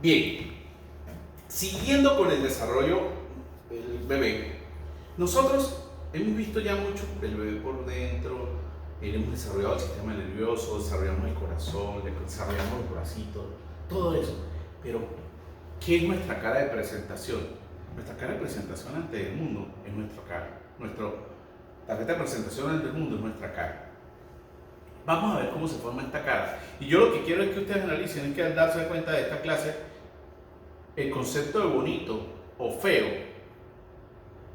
Bien, siguiendo con el desarrollo del bebé, nosotros hemos visto ya mucho el bebé por dentro, hemos desarrollado el sistema nervioso, desarrollamos el corazón, desarrollamos los bracitos, todo eso. Pero, ¿qué es nuestra cara de presentación? Nuestra cara de presentación ante el mundo es nuestra cara. Nuestra tarjeta de presentación ante el mundo es nuestra cara. Vamos a ver cómo se forma esta cara. Y yo lo que quiero es que ustedes analicen, es que al darse cuenta de esta clase, el concepto de bonito o feo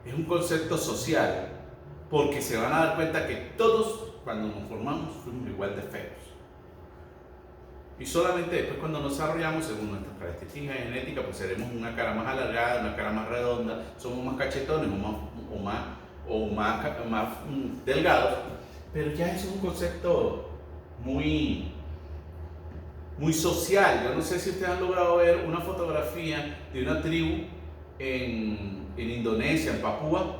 es un concepto social, porque se van a dar cuenta que todos, cuando nos formamos, fuimos igual de feos. Y solamente después, cuando nos desarrollamos, según nuestras características genéticas, pues seremos una cara más alargada, una cara más redonda, somos más cachetones o más delgados. Pero ya eso es un concepto muy social. Yo no sé si ustedes han logrado ver una fotografía de una tribu en Indonesia, en Papúa,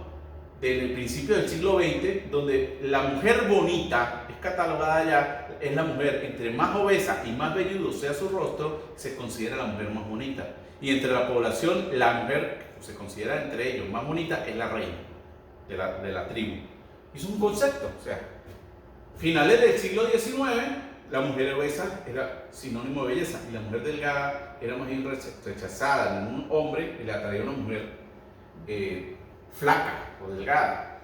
del principio del siglo XX, donde la mujer bonita es catalogada ya, es la mujer, entre más obesa y más velludo sea su rostro, se considera la mujer más bonita. Y entre la población, la mujer que se considera entre ellos más bonita es la reina de la tribu. Y es un concepto, o sea, finales del siglo XIX, la mujer obesa era sinónimo de belleza y la mujer delgada era más bien rechazada. Un hombre le atraía a una mujer flaca o delgada.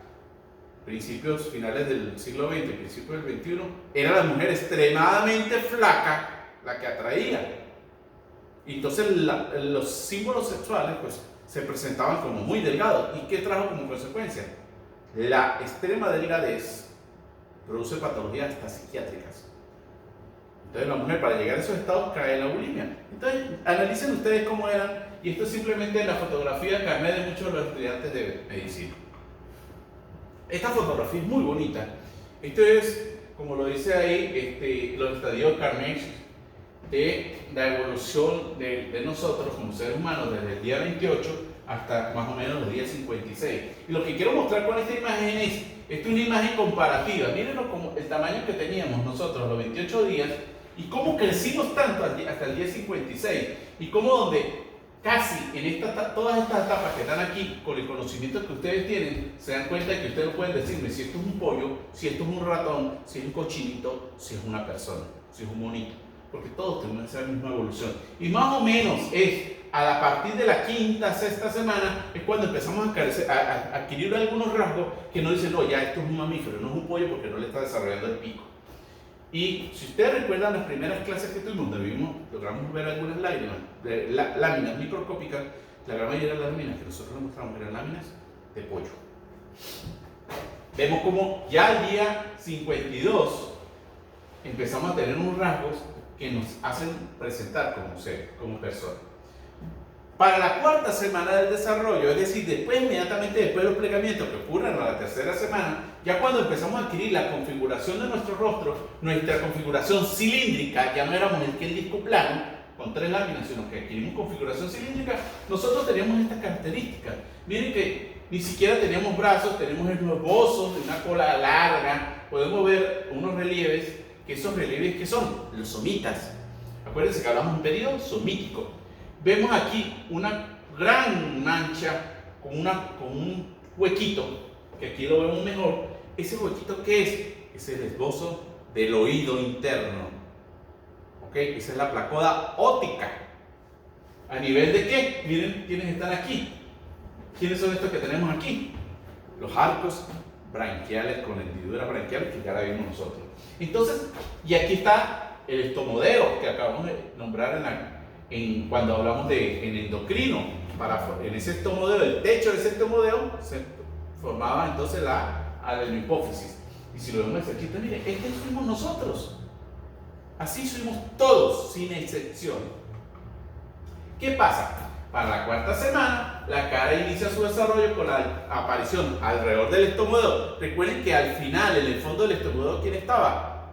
Finales del siglo XX, principios del XXI, era la mujer extremadamente flaca la que atraía. Y entonces los símbolos sexuales pues, se presentaban como muy delgados. ¿Y qué trajo como consecuencia? La extrema delgadez produce patologías hasta psiquiátricas. Entonces la mujer, para llegar a esos estados, cae en la bulimia. Entonces analicen ustedes cómo eran, y esto es simplemente la fotografía carnet de muchos de los estudiantes de medicina. Esta fotografía es muy bonita. Esto es, como lo dice ahí, los estadios carnet de la evolución de nosotros como seres humanos desde el día 28 hasta más o menos los días 56. Y lo que quiero mostrar con esta imagen es, esta es una imagen comparativa. Mírenlo como el tamaño que teníamos nosotros a los 28 días y cómo crecimos tanto hasta el día 56. Y cómo donde casi en todas estas etapas que están aquí, con el conocimiento que ustedes tienen, se dan cuenta de que ustedes no pueden decirme si esto es un pollo, si esto es un ratón, si es un cochinito, si es una persona, si es un monito. Porque todos tenemos esa misma evolución. Y más o menos es a partir de la quinta, sexta semana, es cuando empezamos a adquirir algunos rasgos que nos dicen, no, ya esto es un mamífero, no es un pollo porque no le está desarrollando el pico. Y si ustedes recuerdan las primeras clases que tuvimos, donde logramos ver algunas láminas microscópicas, la gran mayoría de las láminas que nosotros les mostramos eran láminas de pollo. Vemos como ya al día 52 empezamos a tener unos rasgos que nos hacen presentar como ser, como persona. Para la cuarta semana del desarrollo, es decir, inmediatamente después de los plegamientos que ocurren a la tercera semana, ya cuando empezamos a adquirir la configuración de nuestro rostro, nuestra configuración cilíndrica, ya no éramos el disco plano con 3 láminas, sino que adquirimos configuración cilíndrica, nosotros teníamos estas características. Miren que ni siquiera teníamos brazos, tenemos esbozos de una cola larga, podemos ver unos relieves, que esos relieves, ¿qué son? Los somitas. Acuérdense que hablamos de un periodo somítico. Vemos aquí una gran mancha con un huequito, que aquí lo vemos mejor. ¿Ese huequito qué es? Es el esbozo del oído interno. ¿Ok? Esa es la placoda óptica. ¿A nivel de qué? Miren quiénes están aquí. ¿Quiénes son estos que tenemos aquí? Los arcos branquiales con hendiduras branquiales que ya la vimos nosotros. Entonces, y aquí está el estomodeo que acabamos de nombrar cuando hablamos en endocrino. En ese estomodeo, el techo de ese estomodeo se formaba entonces la adenopófisis. Y si lo vemos de cerquita, mire, estos fuimos nosotros. Así fuimos todos, sin excepción. ¿Qué pasa? Para la cuarta semana, la cara inicia su desarrollo con la aparición alrededor del estomodeo. Recuerden que al final, en el fondo del estomodeo, ¿quién estaba?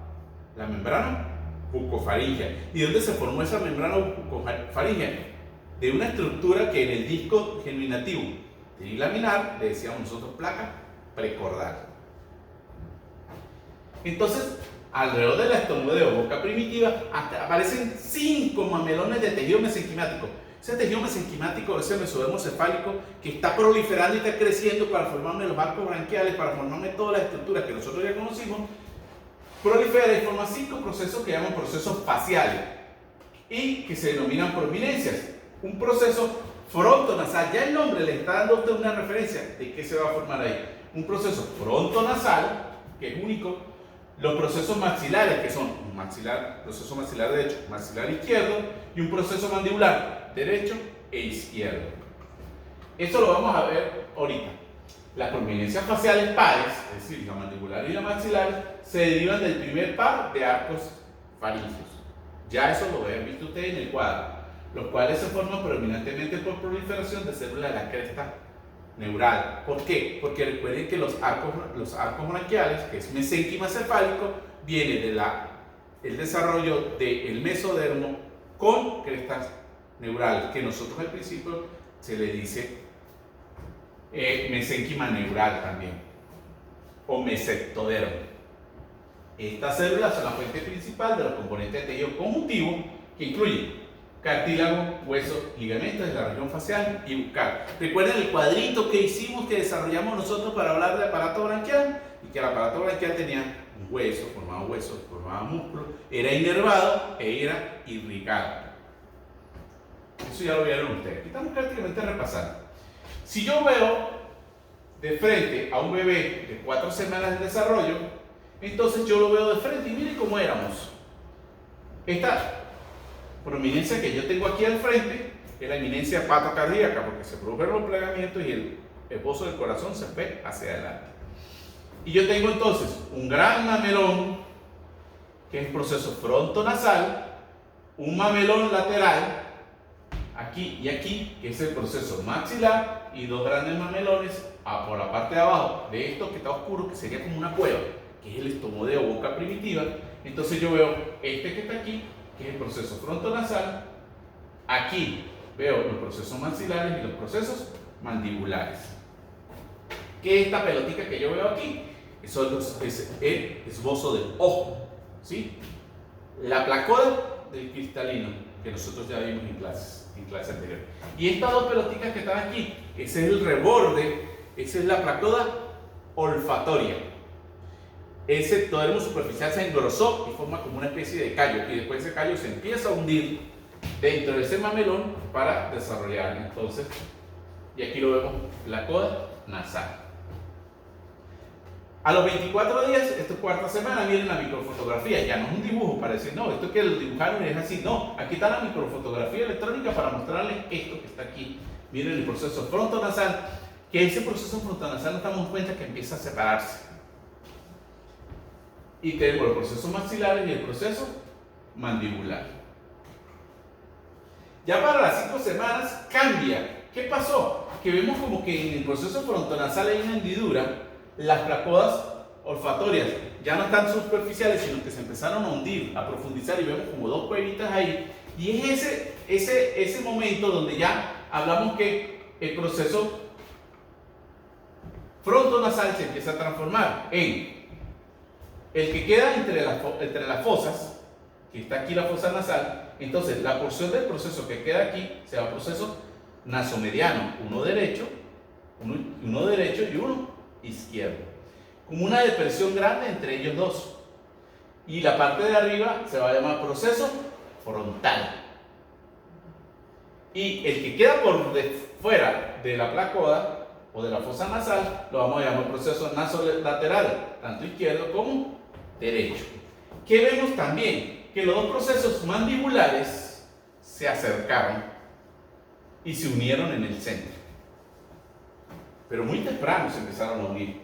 La membrana bucofaringea. ¿Y dónde se formó esa membrana bucofaringea? De una estructura que en el disco germinativo laminar le decíamos nosotros placa precordal. Entonces, alrededor del estornudeo, boca primitiva, aparecen 5 mamelones de tejido mesenquimático. Ese tejido mesenquimático, ese mesodermo cefálico que está proliferando y está creciendo para formarme los arcos branquiales, para formarme todas las estructuras que nosotros ya conocimos, prolifera y forma 5 procesos que llaman procesos faciales y que se denominan prominencias. Un proceso frontonasal, ya el nombre le está dando a usted una referencia de qué se va a formar ahí. Un proceso frontonasal, que es único. Los procesos maxilares, que son un proceso maxilar derecho, maxilar izquierdo, y un proceso mandibular derecho e izquierdo. Eso lo vamos a ver ahorita. Las prominencias faciales pares, es decir, la mandibular y la maxilar, se derivan del primer par de arcos faríngeos. Ya eso lo habían visto ustedes en el cuadro, los cuales se forman predominantemente por proliferación de células de la cresta neural. ¿Por qué? Porque recuerden que los arcos branquiales, que es mesénquima cefálico, viene del desarrollo del mesodermo con crestas neurales, que nosotros al principio se le dice mesénquima neural también, o mesectodermo. Estas células son la fuente principal de los componentes de tejido conjuntivo, que incluyen cartílago, hueso, ligamentos de la región facial y bucal. Recuerden el cuadrito que hicimos, que desarrollamos nosotros para hablar del aparato branquial, y que el aparato branquial tenía un hueso, formaba músculo, era inervado e era irrigado. Eso ya lo vieron ustedes. Aquí estamos prácticamente repasando. Si yo veo de frente a un bebé de 4 semanas de desarrollo, entonces yo lo veo de frente y mire cómo éramos. Esta prominencia que yo tengo aquí al frente es la eminencia patocardíaca, porque se produjeron los plegamientos y el esbozo del corazón se fue hacia adelante. Y yo tengo entonces un gran mamelón, que es el proceso frontonasal, un mamelón lateral, aquí y aquí, que es el proceso maxilar, y 2 grandes mamelones por la parte de abajo de esto que está oscuro, que sería como una cueva, que es el estomodeo boca primitiva. Entonces yo veo este que está aquí, que es el proceso frontonasal. Aquí veo los procesos maxilares y los procesos mandibulares. ¿Qué es esta pelotica que yo veo aquí? Eso es el esbozo del ojo, ¿sí? La placoda del cristalino, que nosotros ya vimos en clase anterior. Y estas 2 pelotitas que están aquí, ese es el reborde, esa es la placoda olfatoria. Ese ectodermo superficial se engrosó y forma como una especie de callo, y después ese callo se empieza a hundir dentro de ese mamelón para desarrollar. Entonces, y aquí lo vemos, la coda nasal. A los 24 días, esto es 4ª semana, miren la microfotografía. Ya no es un dibujo para decir, no, esto que lo dibujaron es así. No, aquí está la microfotografía electrónica para mostrarles esto que está aquí. Miren el proceso frontonasal, que ese proceso frontonasal nos damos cuenta que empieza a separarse. Y tenemos el proceso maxilar y el proceso mandibular. Ya para las 5 semanas cambia. ¿Qué pasó? Que vemos como que en el proceso frontonasal hay una hendidura. Las placodas olfatorias ya no están superficiales, sino que se empezaron a hundir, a profundizar, y vemos como 2 cuevitas ahí. Y es ese momento donde ya hablamos que el proceso frontonasal se empieza a transformar en el que queda entre las fosas, que está aquí la fosa nasal. Entonces la porción del proceso que queda aquí se llama proceso nasomediano, uno derecho y uno izquierdo, como una depresión grande entre ellos 2. Y la parte de arriba se va a llamar proceso frontal. Y el que queda por fuera de la placoda o de la fosa nasal lo vamos a llamar proceso nasolateral, tanto izquierdo como derecho. ¿Qué vemos también? Que los 2 procesos mandibulares se acercaron y se unieron en el centro. Pero muy temprano se empezaron a unir.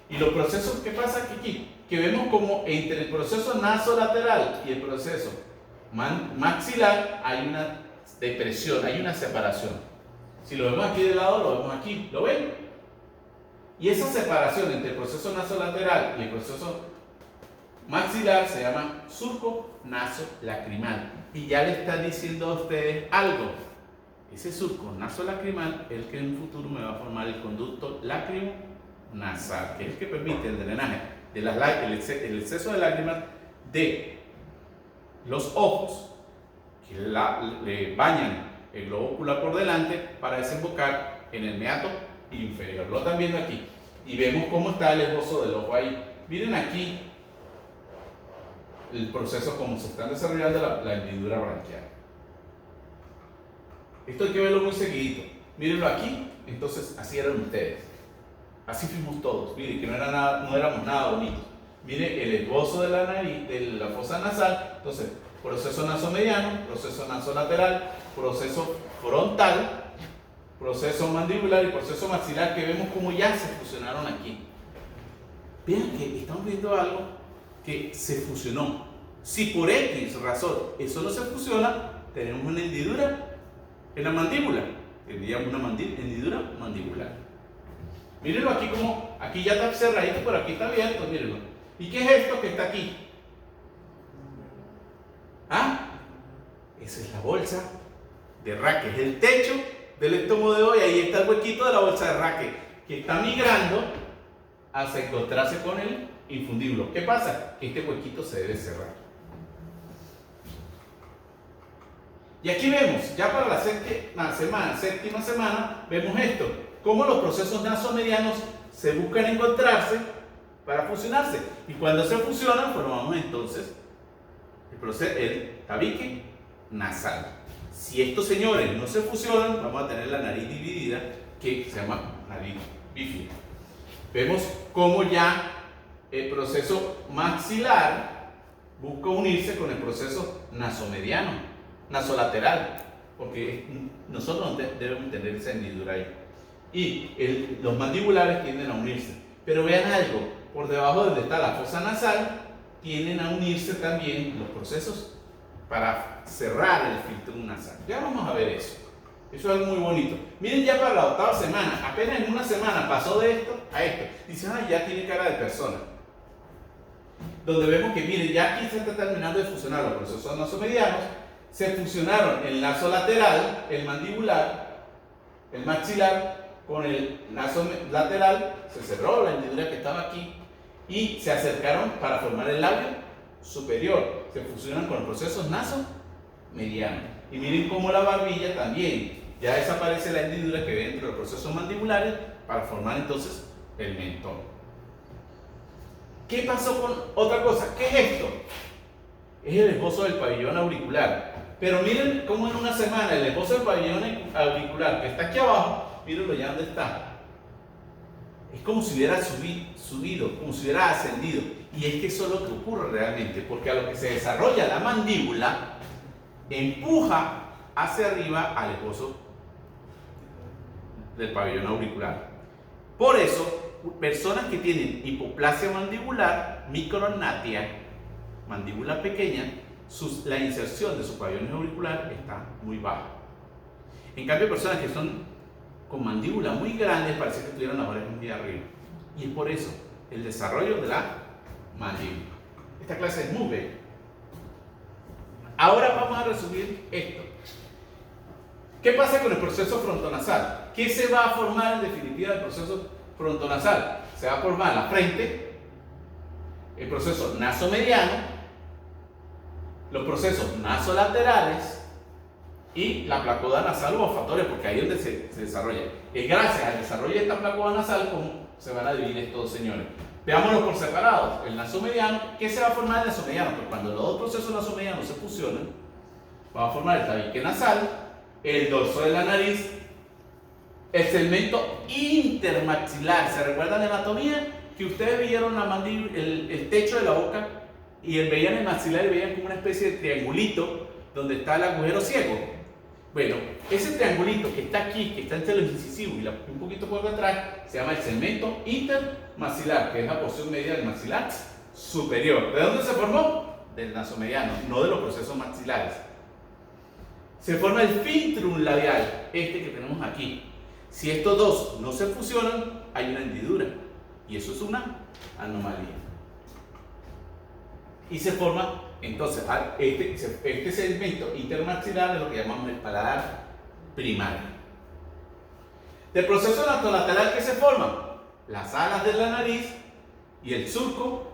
Y los procesos, ¿qué pasa aquí? Que vemos como entre el proceso nasolateral y el proceso maxilar hay una depresión, hay una separación. Si lo vemos aquí de lado, lo vemos aquí. ¿Lo ven? Y esa separación entre el proceso nasolateral y el proceso maxilar se llama surco nasolacrimal. Y ya le está diciendo a ustedes algo. Ese surco nasolacrimal es el que en un futuro me va a formar el conducto lágrimo-nasal, que es el que permite el drenaje de el exceso de lágrimas de los ojos que le bañan el globo ocular por delante para desembocar en el meato inferior. Lo están viendo aquí. Y vemos cómo está el esbozo del ojo ahí. Miren aquí el proceso, como se están desarrollando la hendidura branquial. Esto hay que verlo muy seguidito. Mírenlo aquí. Entonces, así eran ustedes. Así fuimos todos. Miren que no éramos nada bonitos. Miren el esbozo de la nariz, de la fosa nasal. Entonces, proceso nasomediano, proceso nasolateral, proceso frontal, proceso mandibular y proceso maxilar, que vemos como ya se fusionaron aquí. Vean que estamos viendo algo que se fusionó. Si por X razón eso no se fusiona, tenemos una hendidura en la mandíbula. Tendríamos una hendidura mandibular. Mírenlo aquí como, aquí ya está cerradito, pero aquí está abierto, mírenlo. ¿Y qué es esto que está aquí? ¿Ah? Esa es la bolsa de Raque, es el techo del estómago y ahí está el huequito de la bolsa de Raque, que está migrando hacia encontrarse con el infundíbulo. ¿Qué pasa? Que este huequito se debe cerrar. Y aquí vemos, ya para la séptima semana, vemos esto, cómo los procesos nasomedianos se buscan encontrarse para fusionarse. Y cuando se fusionan, formamos entonces el tabique nasal. Si estos señores no se fusionan, vamos a tener la nariz dividida, que se llama nariz bífida. Vemos cómo ya el proceso maxilar busca unirse con el proceso nasomediano, nasolateral, porque nosotros debemos tener esa hendidura ahí. Y los mandibulares tienden a unirse. Pero vean algo, por debajo de donde está la fosa nasal, tienden a unirse también los procesos para cerrar el filtro nasal. Ya vamos a ver eso. Eso es algo muy bonito. Miren, ya para la 8ª semana, apenas en una semana pasó de esto a esto. Dicen, ay, ya tiene cara de persona. Donde vemos que, miren, ya aquí se está terminando de fusionar los procesos nasomedianos. Se fusionaron el naso lateral, el mandibular, el maxilar con el naso lateral. Se cerró la hendidura que estaba aquí y se acercaron para formar el labio superior. Se fusionan con los procesos nasomedianos. Y miren cómo la barbilla también, ya desaparece la hendidura que ve dentro de los procesos mandibulares para formar entonces el mentón. ¿Qué pasó con otra cosa? ¿Qué es esto? Es el esbozo del pabellón auricular. Pero miren cómo en una semana el esbozo del pabellón auricular, que está aquí abajo, mírenlo ya donde está. Es como si hubiera subido, como si hubiera ascendido. Y es que eso es lo que ocurre realmente, porque a lo que se desarrolla la mandíbula, empuja hacia arriba al esbozo del pabellón auricular. Por eso, personas que tienen hipoplasia mandibular, micrognatia, mandíbula pequeña, la inserción de su pabellón auricular está muy baja. En cambio, personas que son con mandíbula muy grandes parece que tuvieron las orejas muy arriba. Y es por eso el desarrollo de la mandíbula. Esta clase es muy bella. Ahora vamos a resumir esto. ¿Qué pasa con el proceso frontonasal? ¿Qué se va a formar en definitiva del proceso frontonasal? Se va a formar la frente, el proceso nasomediano, los procesos nasolaterales y la placoda nasal o olfatoria, porque ahí es donde se desarrolla. Es gracias al desarrollo de esta placoda nasal como se van a dividir estos señores. Veámoslo por separados. El nasomediano, ¿qué se va a formar el nasomediano? Pues cuando los dos procesos nasomedianos se fusionan, va a formar el tabique nasal, el dorso de la nariz, el segmento intermaxilar. ¿Se recuerdan la anatomía? Que ustedes vieron la mandíbula, el techo de la boca y veían el maxilar y veían como una especie de triangulito donde está el agujero ciego. Bueno, ese triangulito que está aquí, que está entre los incisivos y un poquito por detrás, se llama el segmento intermaxilar, que es la porción media del maxilar superior. ¿De dónde se formó? Del nasomediano, no de los procesos maxilares. Se forma el filtrum labial, este que tenemos aquí. Si estos dos no se fusionan, hay una hendidura. Y eso es una anomalía. Y se forma, entonces, este segmento intermaxilar es lo que llamamos el paladar primario. Del proceso nasolateral, ¿qué se forma? Las alas de la nariz y el surco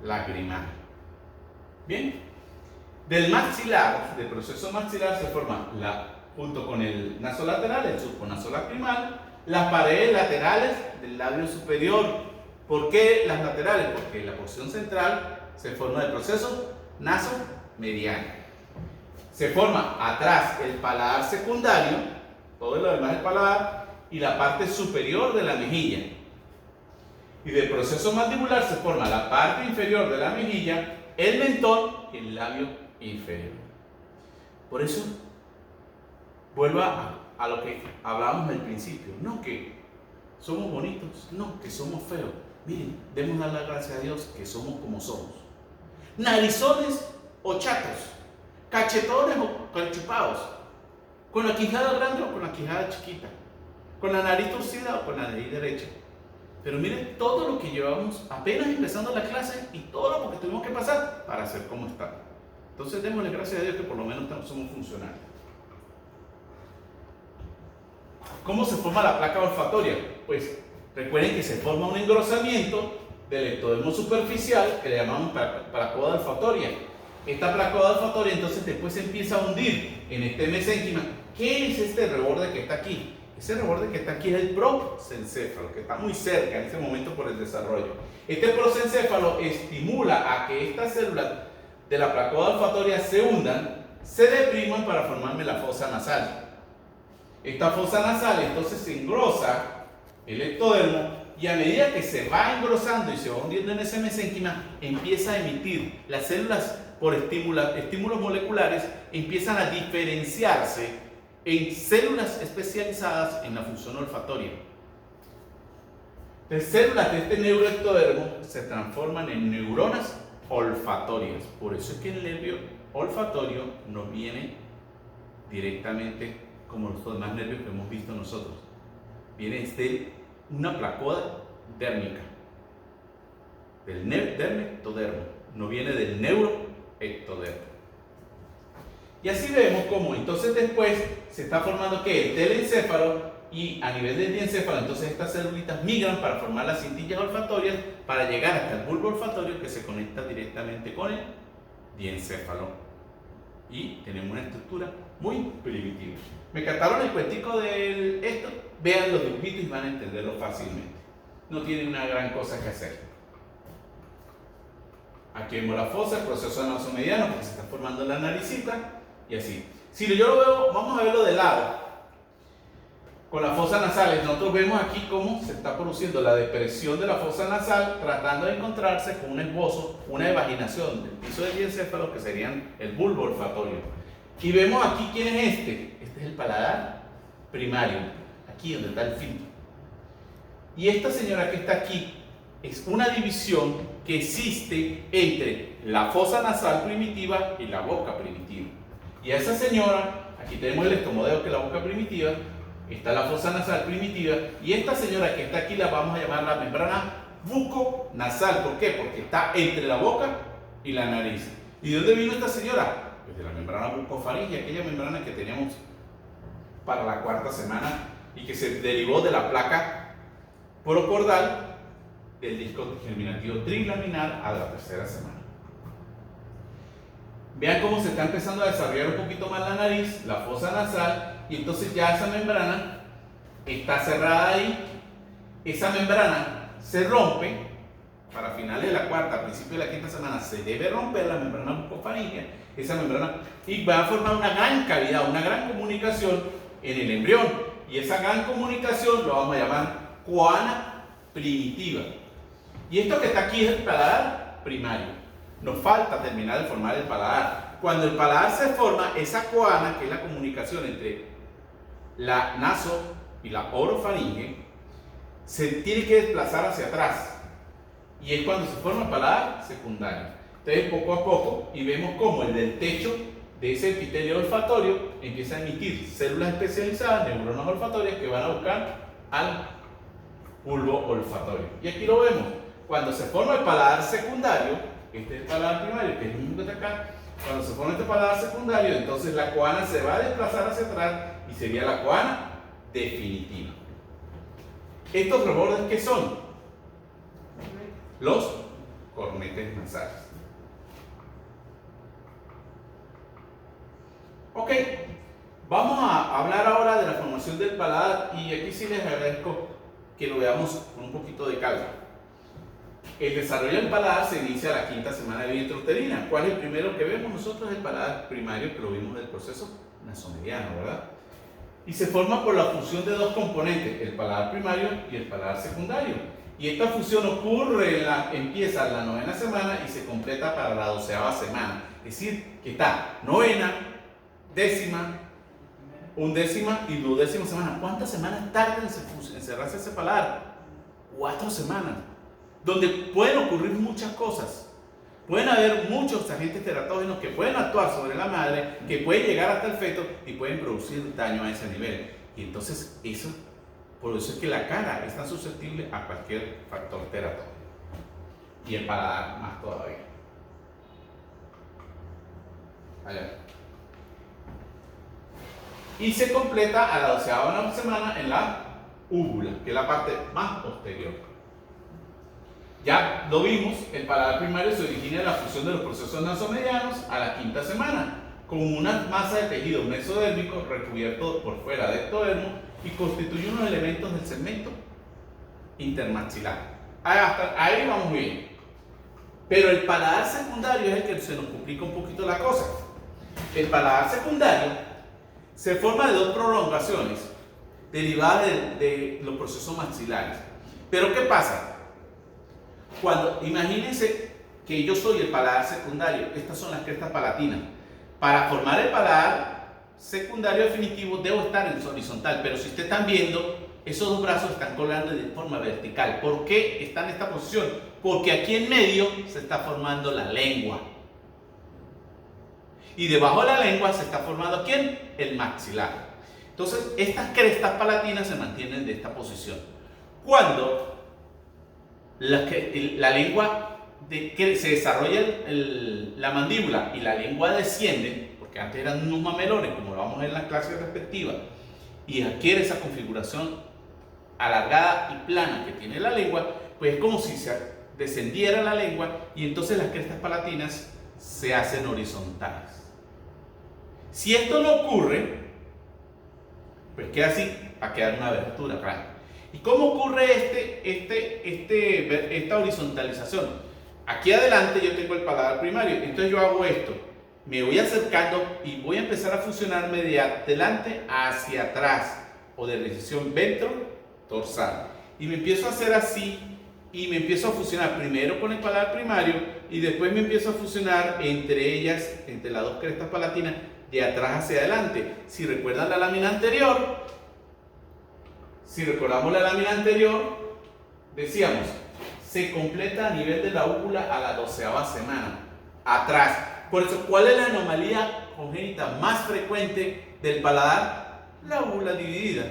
lagrimal. Bien, del maxilar, del proceso maxilar se forma junto con el naso lateral, el subconaso lacrimal, las paredes laterales del labio superior. ¿Por qué las laterales? Porque la porción central se forma del proceso naso mediano. Se forma atrás el paladar secundario, todo lo demás del paladar, y la parte superior de la mejilla. Y del proceso mandibular se forma la parte inferior de la mejilla, el mentón y el labio inferior. Por eso, vuelvo a lo que hablábamos al principio. No que somos bonitos, no que somos feos. Miren, debemos dar la gracia a Dios que somos como somos. Narizones o chatos, cachetones o calchupados, con la quijada grande o con la quijada chiquita, con la nariz torcida o con la nariz derecha. Pero miren todo lo que llevamos apenas empezando la clase y todo lo que tuvimos que pasar para ser como estamos. Entonces démosle gracias a Dios que por lo menos somos funcionales. ¿Cómo se forma la placa olfatoria? Pues recuerden que se forma un engrosamiento del ectodermo superficial que le llamamos placoda olfatoria. Esta placoda olfatoria entonces después se empieza a hundir en este mesénquima. ¿Qué es este reborde que está aquí? Ese reborde que está aquí es el prosencéfalo, que está muy cerca en ese momento por el desarrollo. Este prosencéfalo estimula a que estas células de la placoda olfatoria se hundan, se depriman para formarme la fosa nasal. Esta fosa nasal entonces se engrosa el ectodermo y a medida que se va engrosando y se va hundiendo en ese mesénquima, empieza a emitir las células por estímulos moleculares, empiezan a diferenciarse en células especializadas en la función olfatoria. Las células de este neuroectodermo se transforman en neuronas olfatorias. Por eso es que el nervio olfatorio no viene directamente como los demás nervios que hemos visto nosotros. Viene de una placoda dérmica, del dermectodermo, no viene del neuroectodermo. Y así vemos cómo entonces después se está formando ¿qué? El telencéfalo, y a nivel del diencéfalo entonces estas celulitas migran para formar las cintillas olfatorias para llegar hasta el bulbo olfatorio que se conecta directamente con el diencéfalo. Y tenemos una estructura muy primitiva. Me cantaron el cuentico de esto, vean los dibujitos y van a entenderlo fácilmente. No tienen una gran cosa que hacer. Aquí vemos la fosa, el proceso nasomediano porque se está formando la naricita. Y así. Si yo lo veo, vamos a verlo de lado. Con las fosas nasales, nosotros vemos aquí cómo se está produciendo la depresión de la fosa nasal, tratando de encontrarse con un esbozo, una evaginación del piso del diencéfalo, que serían el bulbo olfatorio. Y vemos aquí quién es este. Este es el paladar primario, aquí donde está el filtro. Y esta señora que está aquí es una división que existe entre la fosa nasal primitiva y la boca primitiva. Y a esa señora, aquí tenemos el estomodeo que es la boca primitiva, está la fosa nasal primitiva, y esta señora que está aquí la vamos a llamar la membrana buconasal. ¿Por qué? Porque está entre la boca y la nariz. ¿Y de dónde vino esta señora? Pues de la membrana bucofaringe, aquella membrana que teníamos para la cuarta semana y que se derivó de la placa procordal del disco germinativo trilaminar a la tercera semana. Vean cómo se está empezando a desarrollar un poquito más la nariz, la fosa nasal, y entonces ya esa membrana está cerrada ahí. Esa membrana se rompe para finales de la cuarta, principio de la quinta semana. Se debe romper la membrana bucofaringea, esa membrana, y va a formar una gran cavidad, una gran comunicación en el embrión. Y esa gran comunicación lo vamos a llamar coana primitiva. Y esto que está aquí es el paladar primario. Nos falta terminar de formar el paladar. Cuando el paladar se forma, esa coana, que es la comunicación entre la naso y la orofaringe, se tiene que desplazar hacia atrás. Y es cuando se forma el paladar secundario. Entonces, poco a poco, y vemos cómo el del techo de ese epitelio olfatorio empieza a emitir células especializadas, neuronas olfatorias, que van a buscar al bulbo olfatorio. Y aquí lo vemos. Cuando se forma el paladar secundario, este es el paladar primario, que es el mismo que está acá. Cuando se forma este paladar secundario, entonces la coana se va a desplazar hacia atrás y sería la coana definitiva. ¿Estos rebordes qué son? Los cornetes nasales. Ok, vamos a hablar ahora de la formación del paladar y aquí sí les agradezco que lo veamos con un poquito de calma. El desarrollo del paladar se inicia a la quinta semana de vida intrauterina. ¿Cuál es el primero que vemos nosotros? El paladar primario, que lo vimos del proceso nasomediano, ¿verdad? Y se forma por la fusión de dos componentes, el paladar primario y el paladar secundario. Y esta fusión empieza en la 9ª semana y se completa para la 12ª semana. Es decir, que está 9ª, 10ª, 11ª y 12ª semana. ¿Cuántas semanas tarda en cerrarse ese paladar? 4 semanas, donde pueden ocurrir muchas cosas. Pueden haber muchos agentes teratógenos que pueden actuar sobre la madre, que pueden llegar hasta el feto y pueden producir daño a ese nivel. Y entonces por eso es que la cara es tan susceptible a cualquier factor teratógeno. Y el paladar más todavía. Allá. Y se completa a la 12ª semana en la úvula, que es la parte más posterior. Ya lo vimos, el paladar primario se origina de la fusión de los procesos nasomedianos a la 5ª semana, con una masa de tejido mesodérmico recubierto por fuera del ectodermo y constituye unos elementos del segmento intermaxilar. Hasta ahí vamos bien. Pero el paladar secundario es el que se nos complica un poquito la cosa. El paladar secundario se forma de dos prolongaciones derivadas de los procesos maxilares. Pero ¿qué pasa? Imagínense que yo soy el paladar secundario, estas son las crestas palatinas. Para formar el paladar secundario definitivo debo estar en horizontal, pero si ustedes están viendo, esos dos brazos están colgando de forma vertical. ¿Por qué están en esta posición? Porque aquí en medio se está formando la lengua. Y debajo de la lengua se está formando ¿quién? El maxilar. Entonces, estas crestas palatinas se mantienen de esta posición. Cuando la lengua que se desarrolla la mandíbula y la lengua desciende, porque antes eran unos mamelones, como lo vamos a ver en las clases respectivas, y adquiere esa configuración alargada y plana que tiene la lengua, pues es como si se descendiera la lengua y entonces las crestas palatinas se hacen horizontales. Si esto no ocurre, pues queda así, va a quedar una abertura, claro. ¿Y cómo ocurre esta horizontalización? Aquí adelante yo tengo el paladar primario, entonces yo hago esto, me voy acercando y voy a empezar a fusionarme de adelante hacia atrás, o de decisión ventro-dorsal. Y me empiezo a hacer así, y me empiezo a fusionar primero con el paladar primario, y después me empiezo a fusionar entre ellas, entre las dos crestas palatinas, de atrás hacia adelante. Si recuerdan la lámina anterior, si recordamos la lámina anterior, decíamos, se completa a nivel de la úvula a la 12ª semana, atrás. Por eso, ¿cuál es la anomalía congénita más frecuente del paladar? La úvula dividida.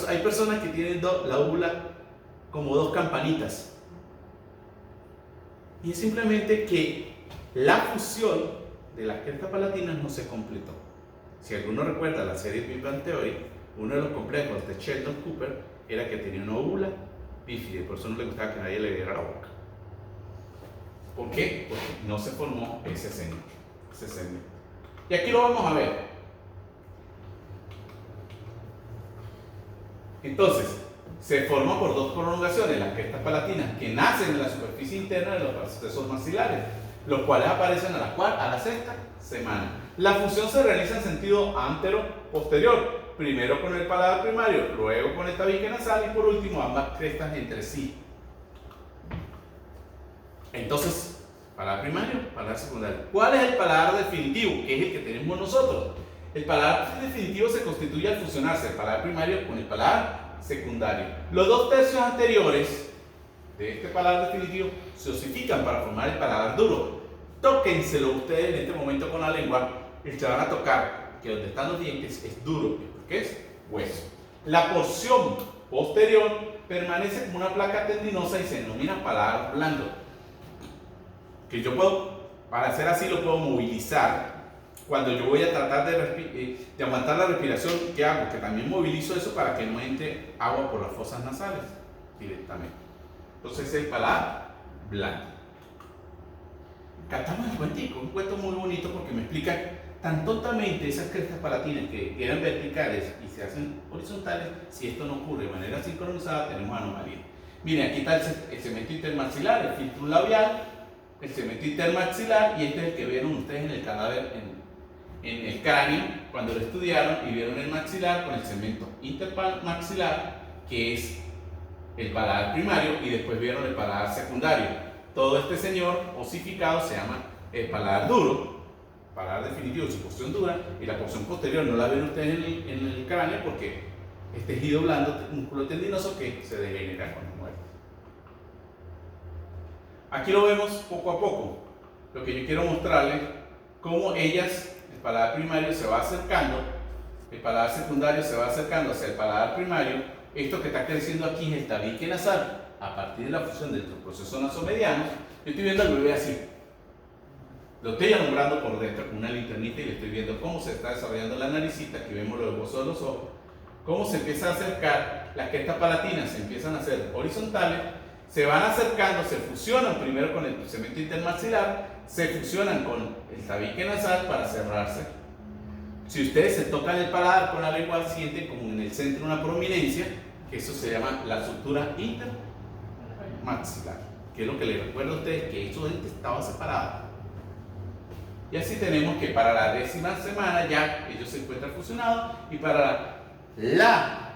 Hay personas que tienen la úvula como dos campanitas. Y es simplemente que la fusión de las crestas palatinas no se completó. Si alguno recuerda la serie Big Bang Theory, uno de los complejos de Sheldon Cooper era que tenía una úvula bífida, por eso no le gustaba que nadie le viera la boca. ¿Por qué? Porque no se formó ese segmento. Y aquí lo vamos a ver. Entonces, se forma por dos prolongaciones, las crestas palatinas, que nacen en la superficie interna de los procesos maxilares, los cuales aparecen a la 6ª semana. La fusión se realiza en sentido antero-posterior, primero con el paladar primario, luego con el tabique nasal y por último ambas crestas entre sí. Entonces, paladar primario, paladar secundario. ¿Cuál es el paladar definitivo? Que es el que tenemos nosotros. El paladar definitivo se constituye al fusionarse el paladar primario con el paladar secundario. Los 2/3 anteriores de este paladar definitivo se osifican para formar el paladar duro. Tóquenselo ustedes en este momento con la lengua y se van a tocar que donde están los dientes es duro, porque es hueso. La porción posterior permanece como una placa tendinosa y se denomina paladar blando. Que yo puedo, para hacer así, lo puedo movilizar. Cuando yo voy a tratar de aguantar la respiración, ¿qué hago? Que también movilizo eso para que no entre agua por las fosas nasales directamente. Entonces es el paladar blando. captamos el cuentico, un cuento muy bonito porque me explica tan tontamente esas crestas palatinas que eran verticales y se hacen horizontales. Si esto no ocurre de manera sincronizada, tenemos anomalía. Miren, aquí está el cemento intermaxilar, el filtro labial, el cemento intermaxilar, y este es el que vieron ustedes en el cadáver, en el cráneo, cuando lo estudiaron y vieron el maxilar con el cemento intermaxilar, que es el paladar primario, y después vieron el paladar secundario. Todo este señor osificado se llama el paladar duro, paladar definitivo, su porción dura, y la porción posterior no la ven ustedes en el cráneo porque es tejido blando, músculo tendinoso que se degenera cuando muere. Aquí lo vemos poco a poco. Lo que yo quiero mostrarles, cómo ellas, el paladar primario se va acercando, el paladar secundario se va acercando hacia el paladar primario. Esto que está creciendo aquí es el tabique nasal. A partir de la fusión del proceso nasomediano, yo estoy viendo al bebé así. Lo estoy alumbrando por dentro con una linternita y le estoy viendo cómo se está desarrollando la naricita. Aquí vemos los huesos de los ojos, cómo se empieza a acercar, las crestas palatinas se empiezan a hacer horizontales, se van acercando, se fusionan primero con el cemento intermaxilar, se fusionan con el tabique nasal para cerrarse. Si ustedes se tocan el paladar con la lengua, sienten como en el centro una prominencia, que eso se llama la sutura intermaxilar, que es lo que les recuerdo a ustedes, que esos dientes estaban separados. Y así tenemos que para la 10ª semana ya ellos se encuentran fusionados, y para la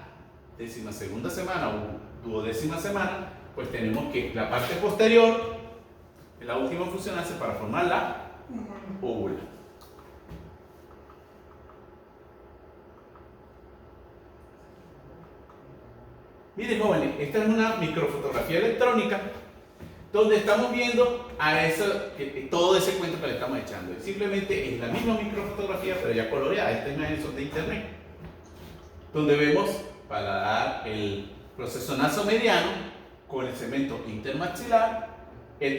12ª semana o 12ª semana, pues tenemos que la parte posterior, la última fusionarse para formar la óvula. Miren, jóvenes, esta es una microfotografía electrónica donde estamos viendo a eso, todo ese cuento que le estamos echando. Simplemente es la misma microfotografía, pero ya coloreada. Estas imágenes son de internet, donde vemos para el proceso nasomediano con el cemento intermaxilar, el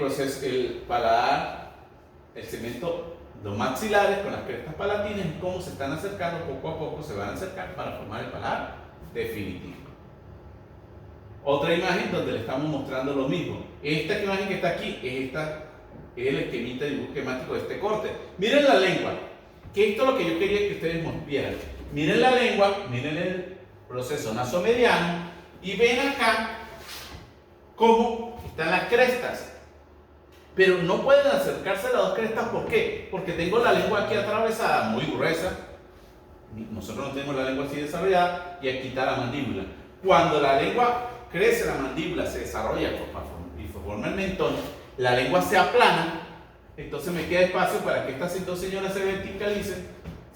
paladar, el cemento, los maxilares con las crestas palatinas, y cómo se están acercando, poco a poco se van a acercar para formar el paladar definitivo. Otra imagen donde le estamos mostrando lo mismo. Esta imagen que está aquí es el esquemita de dibujo esquemático de este corte. Miren la lengua, que esto es lo que yo quería que ustedes vieran. Miren la lengua, miren el proceso nasomediano, y ven acá cómo están las crestas. Pero no pueden acercarse a las dos crestas, ¿por qué? Porque tengo la lengua aquí atravesada, muy gruesa. Nosotros no tenemos la lengua así desarrollada, y aquí está la mandíbula. Cuando la lengua crece, la mandíbula se desarrolla y forma el mentón, la lengua se aplana, entonces me queda espacio para que estas dos señoras se verticalicen,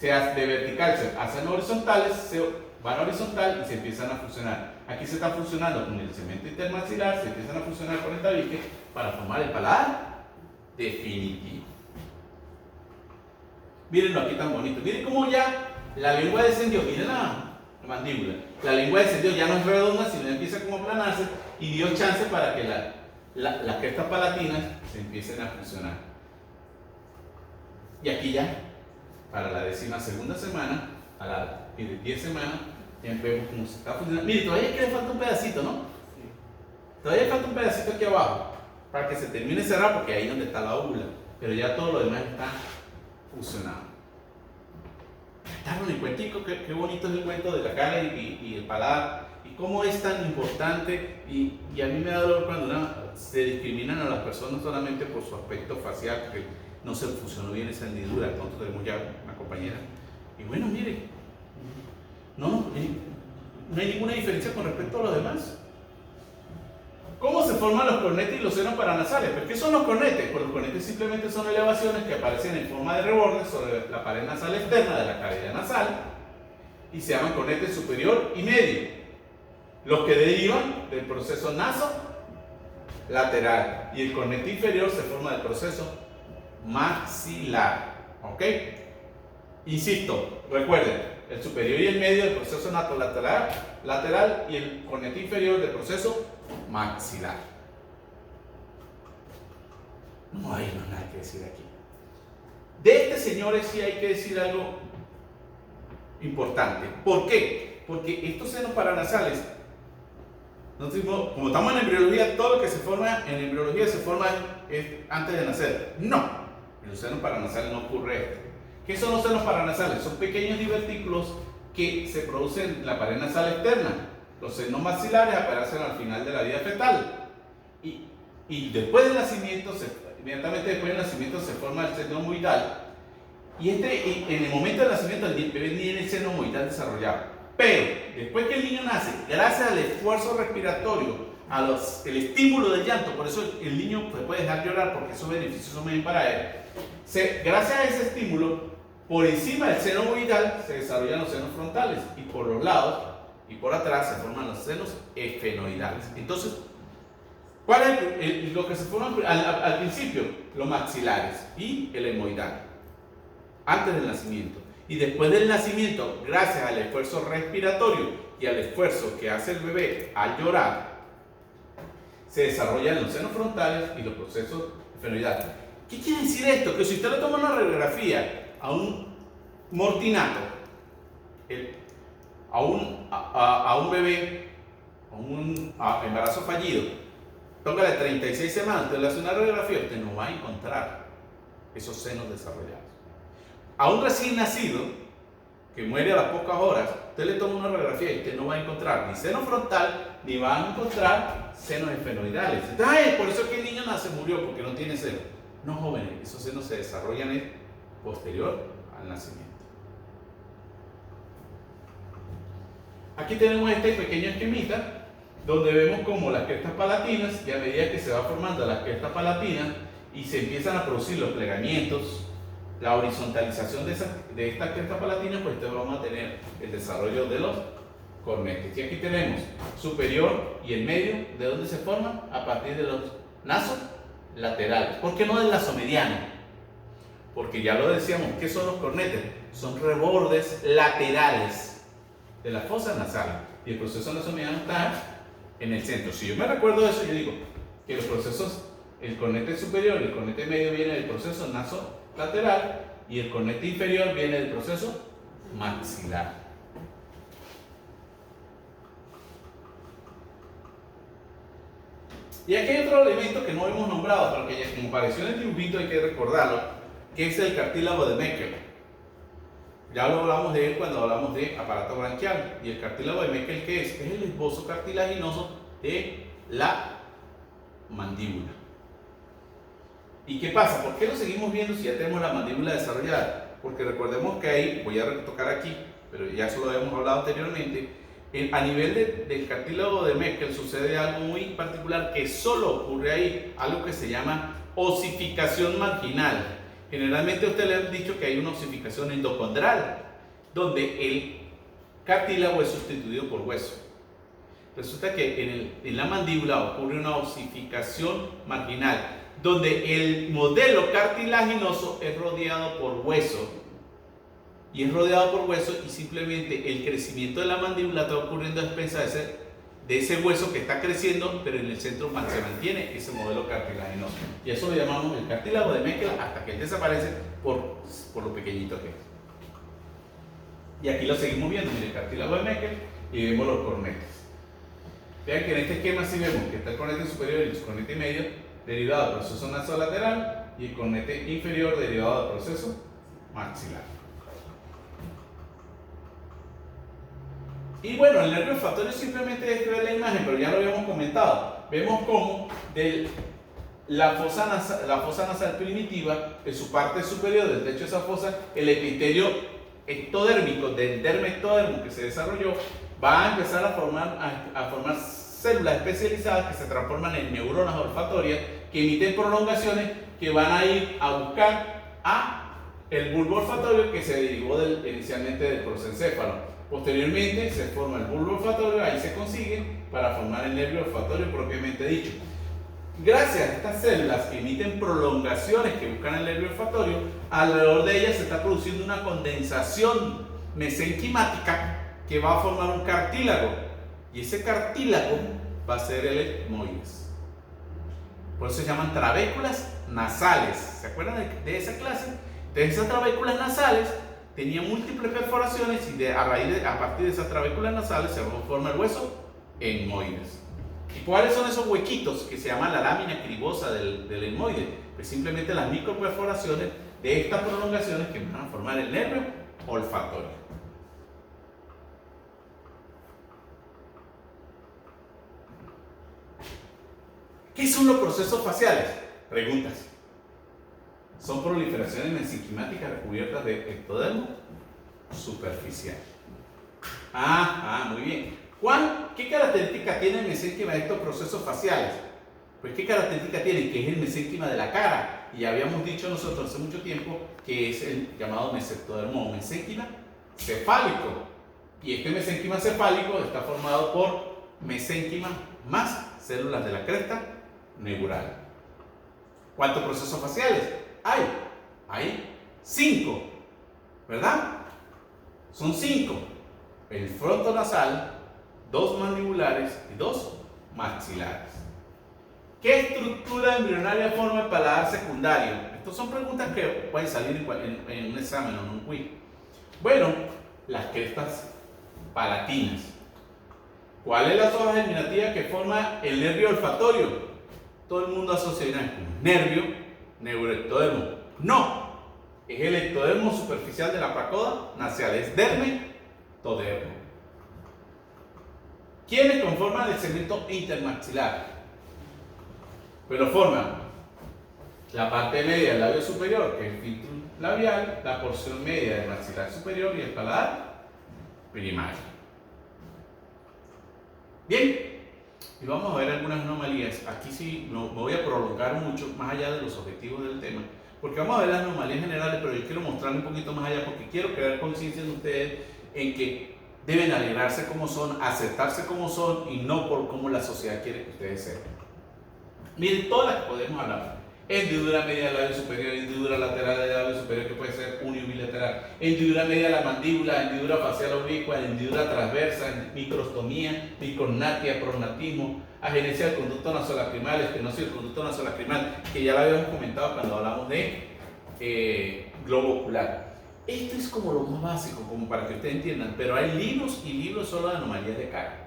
de vertical se hacen horizontales, se van horizontal y se empiezan a fusionar. Aquí se está fusionando con el cemento intermaxilar, se empiezan a fusionar con el tabique para formar el paladar definitivo. Mírenlo aquí tan bonito, miren cómo ya la lengua descendió, miren la mandíbula. La lengua descendió, ya no es redonda, sino empieza como a aplanarse, y dio chance para que las crestas palatinas se empiecen a fusionar. Y aquí ya, para la 12ª semana, a la 10 semanas, ya vemos cómo se está fusionando. Mire, todavía le falta un pedacito, ¿no? Todavía falta un pedacito aquí abajo, para que se termine de cerrar, porque ahí es donde está la óvula. Pero ya todo lo demás está fusionado. Está con el cuentico, qué bonito es el cuento de la cara y el paladar, y cómo es tan importante, y a mí me da dolor cuando se discriminan a las personas solamente por su aspecto facial, porque no se fusionó bien esa hendidura. Entonces tenemos ya una compañera, y bueno, mire, no hay ninguna diferencia con respecto a los demás. ¿Cómo se forman los cornetes y los senos paranasales? ¿Pero qué son los cornetes? Pues los cornetes simplemente son elevaciones que aparecen en forma de rebordes sobre la pared nasal externa de la cavidad nasal, y se llaman cornete superior y medio, los que derivan del proceso nasolateral, y el cornete inferior se forma del proceso maxilar. ¿Ok? Insisto, recuerden, el superior y el medio del proceso nasolateral y el cornete inferior del proceso maxilar. No hay más nada que decir aquí. De este señor sí hay que decir algo importante. ¿Por qué? Porque estos senos paranasales, como estamos en embriología, todo lo que se forma en embriología se forma antes de nacer. No. En los senos paranasales no ocurre esto. ¿Qué son los senos paranasales? Son pequeños divertículos que se producen en la pared nasal externa. Los senos maxilares aparecen al final de la vida fetal. Y después del nacimiento, inmediatamente después del nacimiento se forma el seno moidal. Y en el momento del nacimiento el bebé tiene el seno moidal desarrollado. Pero después que el niño nace, gracias al esfuerzo respiratorio, el estímulo del llanto, por eso el niño se puede dejar llorar porque esos beneficios son bien para él. Gracias a ese estímulo, por encima del seno moidal se desarrollan los senos frontales y por los lados y por atrás se forman los senos esfenoidales. Entonces, ¿cuál es lo que se forma al principio? Los maxilares y el etmoidal, antes del nacimiento. Y después del nacimiento, gracias al esfuerzo respiratorio y al esfuerzo que hace el bebé al llorar, se desarrollan los senos frontales y los procesos esfenoidales. ¿Qué quiere decir esto? Que si usted le toma una radiografía a un mortinato, a un bebé, a un embarazo fallido, tóngale 36 semanas, usted le hace una radiografía, usted no va a encontrar esos senos desarrollados. A un recién nacido, que muere a las pocas horas, usted le toma una radiografía y usted no va a encontrar ni seno frontal, ni va a encontrar senos esfenoidales. Entonces, por eso es que el niño nace, murió, porque no tiene seno. No, jóvenes, esos senos se desarrollan posterior al nacimiento. Aquí tenemos este pequeño esquemita donde vemos como las crestas palatinas, y a medida que se va formando las crestas palatinas y se empiezan a producir los plegamientos, la horizontalización de estas crestas palatinas, pues entonces vamos a tener el desarrollo de los cornetes. Y aquí tenemos superior y el medio, ¿de dónde se forman? A partir de los nasos laterales. ¿Por qué no del nasomediano? Porque ya lo decíamos, ¿qué son los cornetes? Son rebordes laterales de la fosa nasal. Y el proceso nasomediano está en el centro. Si yo me recuerdo de eso, yo digo que los procesos, el cornete superior y el cornete medio viene del proceso nasolateral y el cornete inferior viene del proceso maxilar. Y aquí hay otro elemento que no hemos nombrado, pero que ya como apareció en el dibujito hay que recordarlo, que es el cartílago de Meckel. Ya lo hablamos de él cuando hablamos de aparato branquial. Y el cartílago de Meckel, ¿qué es? Es el esbozo cartilaginoso de la mandíbula. ¿Y qué pasa? ¿Por qué lo seguimos viendo si ya tenemos la mandíbula desarrollada? Porque recordemos que ahí, voy a retocar aquí, pero ya eso lo habíamos hablado anteriormente, a nivel del cartílago de Meckel sucede algo muy particular que solo ocurre ahí, algo que se llama osificación marginal. Generalmente a usted le han dicho que hay una osificación endocondral, donde el cartílago es sustituido por hueso. Resulta que en la mandíbula ocurre una osificación marginal, donde el modelo cartilaginoso es rodeado por hueso. Y es rodeado por hueso y simplemente el crecimiento de la mandíbula está ocurriendo a expensas de ese hueso que está creciendo, pero en el centro se mantiene ese modelo cartilaginoso. Y eso lo llamamos el cartílago de Meckel hasta que él desaparece por lo pequeñito que es. Y aquí lo seguimos viendo, mire, el cartílago de Meckel y vemos los cornetes. Vean que en este esquema sí vemos que está el cornete superior y el cornete medio derivado del proceso nasolateral y el cornete inferior derivado del proceso maxilar. Y bueno, el nervio olfatorio simplemente es ver la imagen, pero ya lo habíamos comentado. Vemos cómo la fosa nasal primitiva, en su parte superior del techo de esa fosa, el epitelio ectodérmico del derme ectodermo que se desarrolló, va a empezar a formar células especializadas que se transforman en neuronas olfatorias que emiten prolongaciones que van a ir a buscar el bulbo olfatorio que se derivó inicialmente del prosencéfalo. Posteriormente se forma el bulbo olfatorio, ahí se consigue para formar el nervio olfatorio propiamente dicho. Gracias a estas células que emiten prolongaciones que buscan el nervio olfatorio, alrededor de ellas se está produciendo una condensación mesenquimática que va a formar un cartílago. Y ese cartílago va a ser el etmoides. Por eso se llaman trabéculas nasales. ¿Se acuerdan de esa clase? Entonces esas trabéculas nasales tenían múltiples perforaciones y a partir de esas trabéculas nasales se forma el hueso etmoides. ¿Y cuáles son esos huequitos que se llaman la lámina cribosa del etmoide? Pues simplemente las microperforaciones de estas prolongaciones que van a formar el nervio olfatorio. ¿Qué son los procesos faciales? Preguntas. Son proliferaciones mesenquimáticas recubiertas de ectodermo superficial. Muy bien. ¿Qué característica tiene el mesénquima de estos procesos faciales? Pues ¿qué característica tiene? Que es el mesénquima de la cara. Y habíamos dicho nosotros hace mucho tiempo que es el llamado mesectodermo o mesénquima cefálico. Y este mesénquima cefálico está formado por mesénquima más células de la cresta neural. ¿Cuántos procesos faciales hay? Hay 5, ¿verdad? Son 5. El frontonasal, 2 mandibulares y 2 maxilares. ¿Qué estructura embrionaria forma el paladar secundario? Estas son preguntas que pueden salir en un examen o en un quiz. Bueno, las crestas palatinas. ¿Cuál es la hoja germinativa que forma el nervio olfatorio? Todo el mundo asocia con nervio, neuroectodermo. No, es el ectodermo superficial de la pacoda nasal, es dermatodermo. ¿Quiénes conforman el segmento intermaxilar? Pues lo forman la parte media del labio superior, que es el filtro labial, la porción media del maxilar superior y el paladar primario. Bien, y vamos a ver algunas anomalías. Aquí sí no me voy a prolongar mucho más allá de los objetivos del tema, porque vamos a ver las anomalías generales, pero yo quiero mostrarle un poquito más allá porque quiero crear conciencia en ustedes en que deben alegrarse como son, aceptarse como son y no por cómo la sociedad quiere que ustedes sean. Miren, todas las que podemos hablar. Hendidura media del labio superior, hendidura lateral del labio superior que puede ser uni o bilateral, hendidura media de la mandíbula, hendidura facial oblicua, hendidura transversa, microstomía, micronatia, prognatismo, agenesia del conducto nasolacrimal, estenosis del conducto nasolacrimal, que ya lo habíamos comentado cuando hablamos de globo ocular. Esto es como lo más básico, como para que ustedes entiendan, pero hay libros y libros solo de anomalías de cara.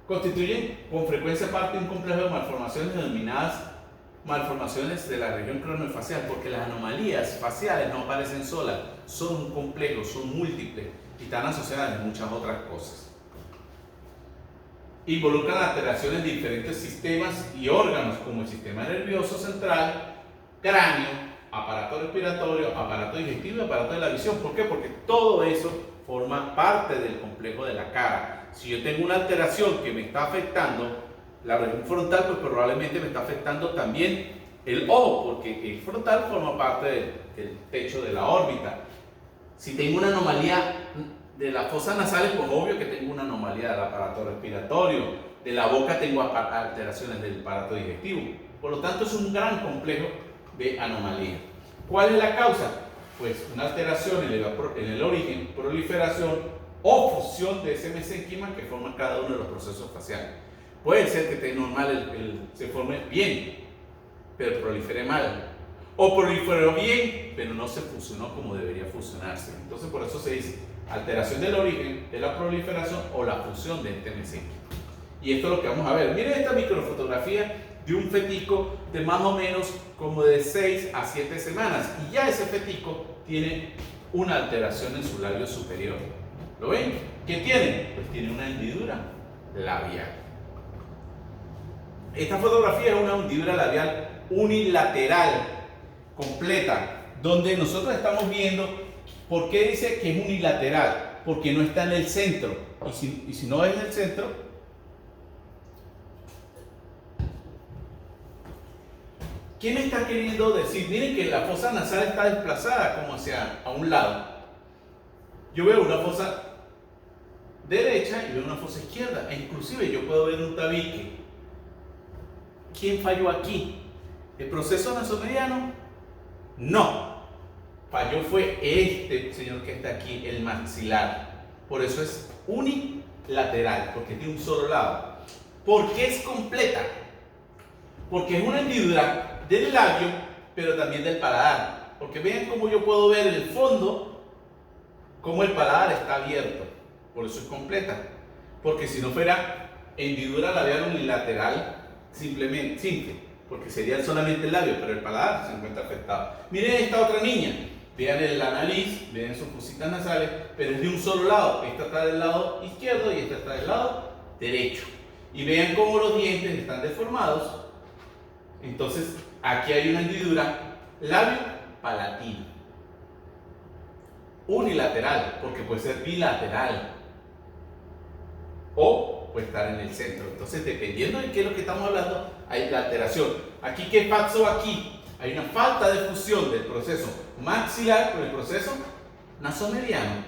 Constituyen con frecuencia parte de un complejo de malformaciones denominadas malformaciones de la región craneofacial, porque las anomalías faciales no aparecen solas, son un complejo, son múltiples y están asociadas a muchas otras cosas. Involucran alteraciones de diferentes sistemas y órganos, como el sistema nervioso central, cráneo, aparato respiratorio, aparato digestivo y aparato de la visión. ¿Por qué? Porque todo eso forma parte del complejo de la cara. Si yo tengo una alteración que me está afectando la región frontal, pues probablemente me está afectando también el ojo, porque el frontal forma parte del techo de la órbita. Si tengo una anomalía de las fosas nasales, pues obvio que tengo una anomalía del aparato respiratorio. De la boca tengo alteraciones del aparato digestivo. Por lo tanto, es un gran complejo de anomalía. ¿Cuál es la causa? Pues una alteración en el origen, proliferación o fusión de ese mesénquima que forman cada uno de los procesos faciales. Puede ser que esté normal, se forme bien, pero prolifere mal. O proliferó bien, pero no se fusionó como debería fusionarse. Entonces, por eso se dice alteración del origen, de la proliferación o la fusión de este mesénquima. Y esto es lo que vamos a ver. Miren esta microfotografía de un fetico de más o menos como de 6 a 7 semanas. Y ya ese fetico tiene una alteración en su labio superior. ¿Lo ven? ¿Qué tiene? Pues tiene una hendidura labial. Esta fotografía es una hendidura labial unilateral, completa, donde nosotros estamos viendo por qué dice que es unilateral, porque no está en el centro. Y si no es en el centro, ¿qué me está queriendo decir? Miren que la fosa nasal está desplazada como hacia a un lado. Yo veo una fosa derecha y veo una fosa izquierda, e inclusive yo puedo ver un tabique. ¿Quién falló aquí? ¿El proceso nasomediano? No, falló fue este señor que está aquí, el maxilar. Por eso es unilateral, porque tiene un solo lado. ¿Por qué es completa? Porque es una hendidura del labio, pero también del paladar. Porque vean cómo yo puedo ver el fondo, cómo el paladar está abierto. Por eso es completa. Porque si no fuera hendidura labial unilateral, simplemente, simple, porque sería solamente el labio, pero el paladar se encuentra afectado. Miren esta otra niña, vean la nariz, vean sus fositas nasales, pero es de un solo lado. Esta está del lado izquierdo y esta está del lado derecho. Y vean cómo los dientes están deformados. Entonces, aquí hay una hendidura labio-palatino. Unilateral, porque puede ser bilateral. O puede estar en el centro. Entonces, dependiendo de qué es lo que estamos hablando, hay la alteración. Aquí, ¿qué pasó aquí? Hay una falta de fusión del proceso maxilar con el proceso nasomediano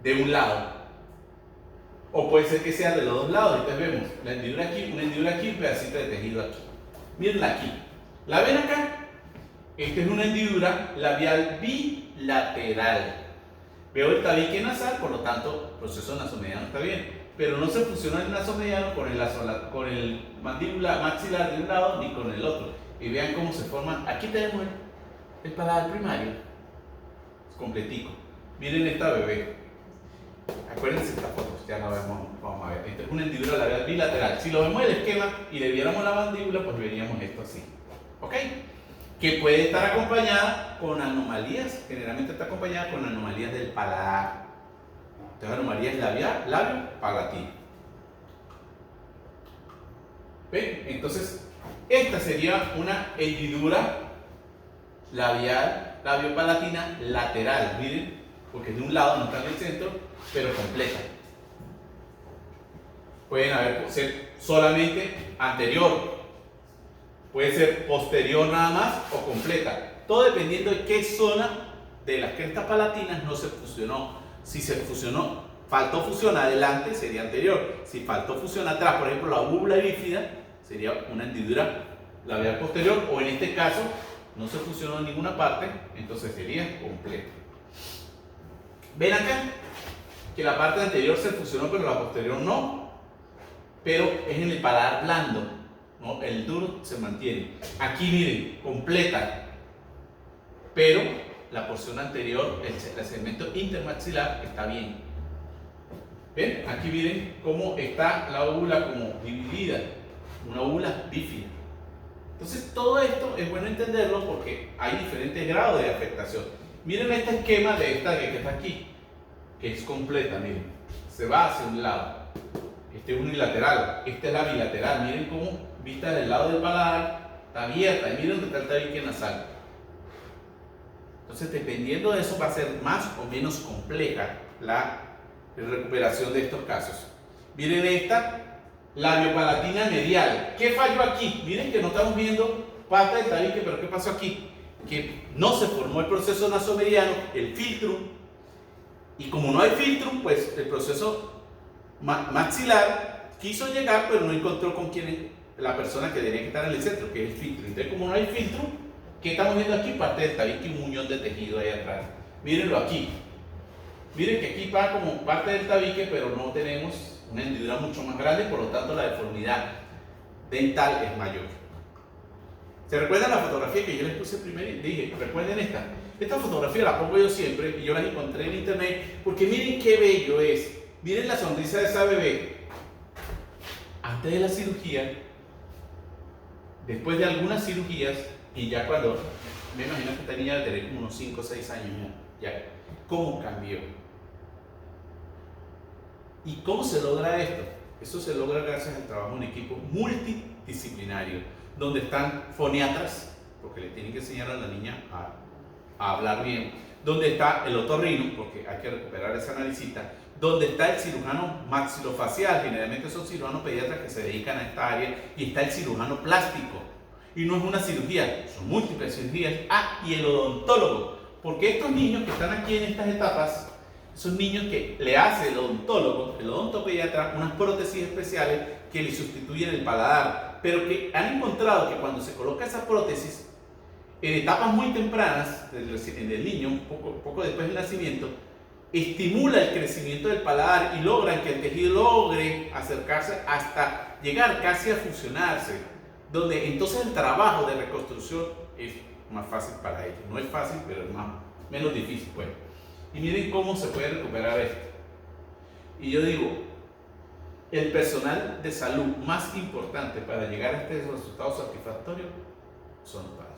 de un lado. O puede ser que sea de los dos lados. Entonces vemos la hendidura aquí, una hendidura aquí, un pedacito de tejido aquí. Mírenla aquí. ¿La ven acá? Esta es una hendidura labial bilateral. Veo el tabique nasal, por lo tanto, el proceso nasomediano está bien. Pero no se fusiona el nasomediano con el mandíbula maxilar de un lado ni con el otro. Y vean cómo se forman. Aquí tenemos el paladar primario. Es completico. Miren esta bebé. Acuérdense esta foto, ya la vamos a ver. Esta es una hendidura labial bilateral. Si lo vemos en el esquema y le viéramos la mandíbula, pues veríamos esto así. ¿Ok? Que puede estar acompañada con anomalías. Generalmente está acompañada con anomalías del paladar. Entonces, anomalías labial, labio-palatino. ¿Ven? Entonces, esta sería una hendidura labial, labio-palatina lateral. Miren, porque de un lado no está en el centro, pero completa. Pueden ser solamente anterior, puede ser posterior nada más o completa. Todo dependiendo de qué zona de las crestas palatinas no se fusionó. Si se fusionó, faltó fusión adelante, sería anterior. Si faltó fusión atrás, por ejemplo, la úvula bífida, sería una hendidura labial posterior, o en este caso, no se fusionó en ninguna parte, entonces sería completa. ¿Ven acá? Que la parte anterior se fusionó, pero la posterior no. Pero es en el paladar blando, ¿no? El duro se mantiene. Aquí miren, completa. Pero la porción anterior, el segmento intermaxilar, está bien. ¿Ven? Aquí miren cómo está la úvula como dividida. Una úvula bífida. Entonces todo esto es bueno entenderlo porque hay diferentes grados de afectación. Miren este esquema de esta que está aquí, que es completa, miren. Se va hacia un lado. Este es unilateral, esta es la bilateral. Miren cómo, vista del lado del paladar, está abierta. Y miren dónde está el tabique nasal. Entonces, dependiendo de eso, va a ser más o menos compleja la recuperación de estos casos. Miren esta, labiopalatina medial. ¿Qué falló aquí? Miren que no estamos viendo parte del tabique, pero ¿qué pasó aquí? Que no se formó el proceso nasomediano, el filtrum, y como no hay filtrum, pues el proceso maxilar quiso llegar, pero no encontró con quién es la persona que tenía que estar en el centro, que es el filtrum. Entonces, como no hay filtrum, ¿qué estamos viendo aquí? Parte del tabique y un muñón de tejido ahí atrás. Mírenlo aquí. Miren que aquí va como parte del tabique, pero no tenemos una hendidura mucho más grande, por lo tanto la deformidad dental es mayor. ¿Se recuerdan la fotografía que yo les puse primero? Dije, recuerden esta. Esta fotografía la pongo yo siempre y yo la encontré en internet porque miren qué bello es. Miren la sonrisa de esa bebé antes de la cirugía, después de algunas cirugías y ya cuando, me imagino que esta niña debe tener como unos 5 o 6 años ya. ¿Cómo cambió? ¿Y cómo se logra esto? Eso se logra gracias al trabajo en equipo multidisciplinario, donde están foniatras, porque le tienen que enseñar a la niña a hablar bien, donde está el otorrino, porque hay que recuperar esa naricita, donde está el cirujano maxilofacial, generalmente son cirujanos pediatras que se dedican a esta área, y está el cirujano plástico. Y no es una cirugía, son múltiples cirugías. Y el odontólogo, porque estos niños que están aquí en estas etapas, son niños que le hace el odontólogo, el odontopediatra, unas prótesis especiales que le sustituyen el paladar, pero que han encontrado que cuando se coloca esa prótesis, en etapas muy tempranas del niño, poco después del nacimiento, estimula el crecimiento del paladar y logran que el tejido logre acercarse hasta llegar casi a fusionarse, donde entonces el trabajo de reconstrucción es más fácil para ellos. No es fácil, pero es menos difícil, pues. Y miren cómo se puede recuperar esto. Y yo digo, el personal de salud más importante para llegar a este resultado satisfactorio son los padres.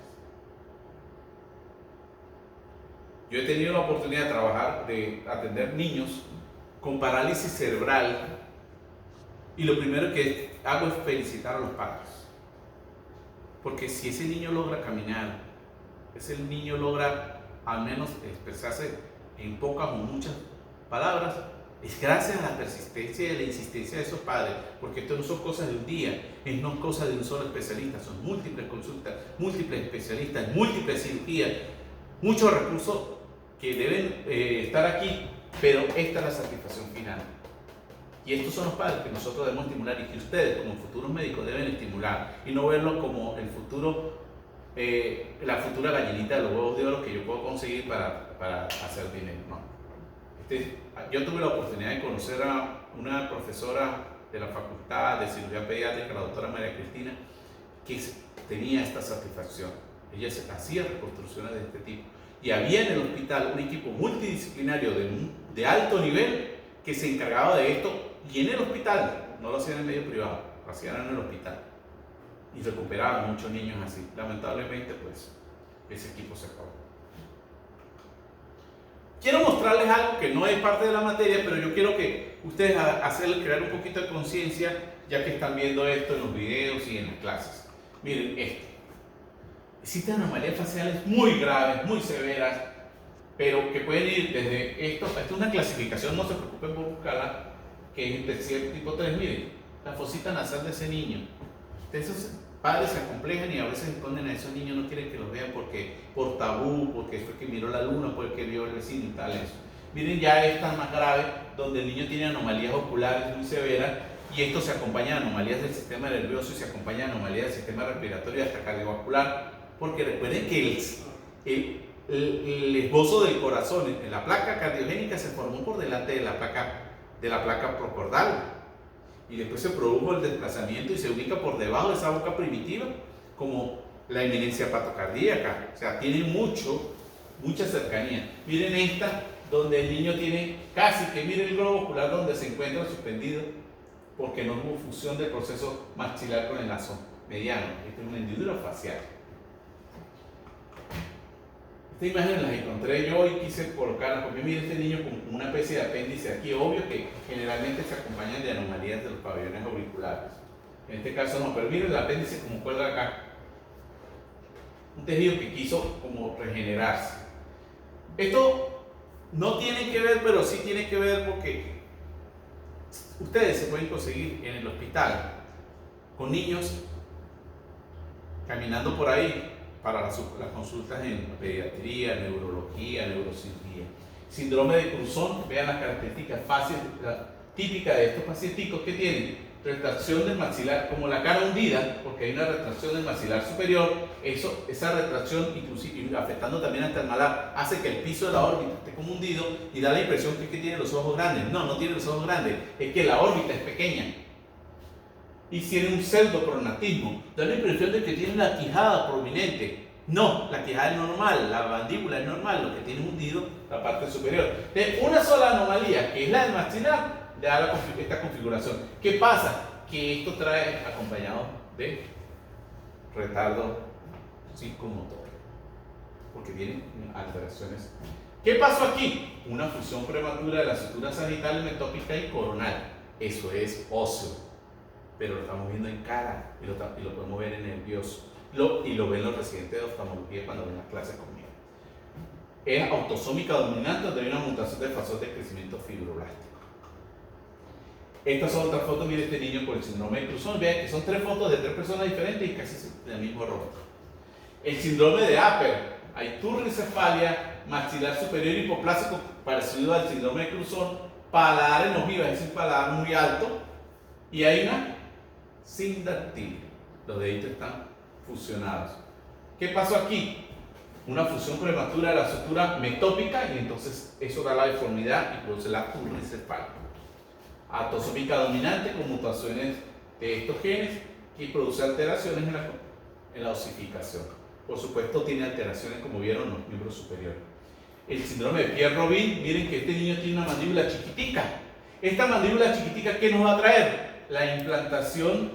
Yo he tenido la oportunidad de trabajar, de atender niños con parálisis cerebral, y lo primero que hago es felicitar a los padres. Porque si ese niño logra caminar, ese niño logra al menos expresarse en pocas o muchas palabras, es gracias a la persistencia y a la insistencia de esos padres, porque esto no son cosas de un día, no es cosa de un solo especialista, son múltiples consultas, múltiples especialistas, múltiples cirugías, muchos recursos que deben estar aquí, pero esta es la satisfacción final. Y estos son los padres que nosotros debemos estimular y que ustedes como futuros médicos deben estimular y no verlo como el futuro, la futura gallinita de los huevos de oro que yo puedo conseguir para hacer dinero. No. Yo tuve la oportunidad de conocer a una profesora de la Facultad de Cirugía Pediátrica, la doctora María Cristina, que tenía esta satisfacción. Ella hacía reconstrucciones de este tipo. Y había en el hospital un equipo multidisciplinario de alto nivel que se encargaba de esto, y en el hospital, no lo hacían en el medio privado, lo hacían en el hospital. Y recuperaban muchos niños así. Lamentablemente, pues, ese equipo se acabó. Quiero mostrarles algo que no es parte de la materia, pero yo quiero que ustedes crear un poquito de conciencia, ya que están viendo esto en los videos y en las clases. Miren esto. Existen anomalías faciales muy graves, muy severas, pero que pueden ir desde esto. Esta es una clasificación, no se preocupen por buscarla, que es de cierto tipo 3. Miren, la fosita nasal de ese niño. Esos padres se acomplejan y a veces esconden a esos niños, no quieren que los vean por tabú, porque fue que miró la luna, porque vio el vecino y tal eso. Miren ya esta más grave, donde el niño tiene anomalías oculares muy severas, y esto se acompaña de anomalías del sistema nervioso y se acompaña de anomalías del sistema respiratorio y hasta cardiovascular, porque recuerden que el esbozo del corazón en la placa cardiogénica se formó por delante de la placa procordal, y después se produjo el desplazamiento y se ubica por debajo de esa boca primitiva como la eminencia patocardíaca. O sea, tiene mucha cercanía. Miren esta, donde el niño tiene casi que, miren el globo ocular donde se encuentra suspendido, porque no hubo fusión del proceso maxilar con el lazo mediano. Esta es una hendidura facial. Esta imagen las encontré yo y quise colocarla porque miren este niño con una especie de apéndice aquí, obvio que generalmente se acompañan de anomalías de los pabellones auriculares. En este caso no, pero miren el apéndice como cuelga acá. Un tejido que quiso como regenerarse. Esto no tiene que ver, pero sí tiene que ver porque ustedes se pueden conseguir en el hospital con niños caminando por ahí para las consultas en pediatría, neurología, neurocirugía. Síndrome de Cruzón, vean las características faciales típicas de estos pacientes que tienen retracción del maxilar, como la cara hundida, porque hay una retracción del maxilar superior. Esa retracción, inclusive afectando también hasta el malar, hace que el piso de la órbita esté como hundido y da la impresión que tiene los ojos grandes. No tiene los ojos grandes, es que la órbita es pequeña. Y tiene un pseudopronatismo, da la impresión de que tiene la quijada prominente. No, la quijada es normal, la mandíbula es normal, lo que tiene hundido la parte superior. De una sola anomalía, que es la del maxilar, da esta configuración. ¿Qué pasa? Que esto trae acompañado de retardo psicomotor, porque tienen alteraciones. ¿Qué pasó aquí? Una fusión prematura de la sutura sagital, metópica y coronal. Eso es óseo, pero lo estamos viendo en cara y lo podemos ver en nervioso. Y lo ven los residentes de oftalmología cuando ven las clases conmigo. Es autosómica dominante, donde hay una mutación del factor de crecimiento fibroblástico. Estas son otras fotos. Mire este niño con el síndrome de Cruzón. Vean que son 3 fotos de 3 personas diferentes y casi del mismo rostro. El síndrome de Apert, hay turricefalia, maxilar superior hipoplásico parecido al síndrome de Cruzón, paladar en ojiva, es decir, paladar muy alto, y hay una sindactilia. Los deditos están fusionados. ¿Qué pasó aquí? Una fusión prematura de la sutura metópica, y entonces eso da la deformidad y produce la turricefalia. Autosómica dominante con mutaciones de estos genes que produce alteraciones en la osificación. Por supuesto tiene alteraciones como vieron en los miembros superiores. El síndrome de Pierre-Robin, miren que este niño tiene una mandíbula chiquitica. Esta mandíbula chiquitica, ¿qué nos va a traer? La implantación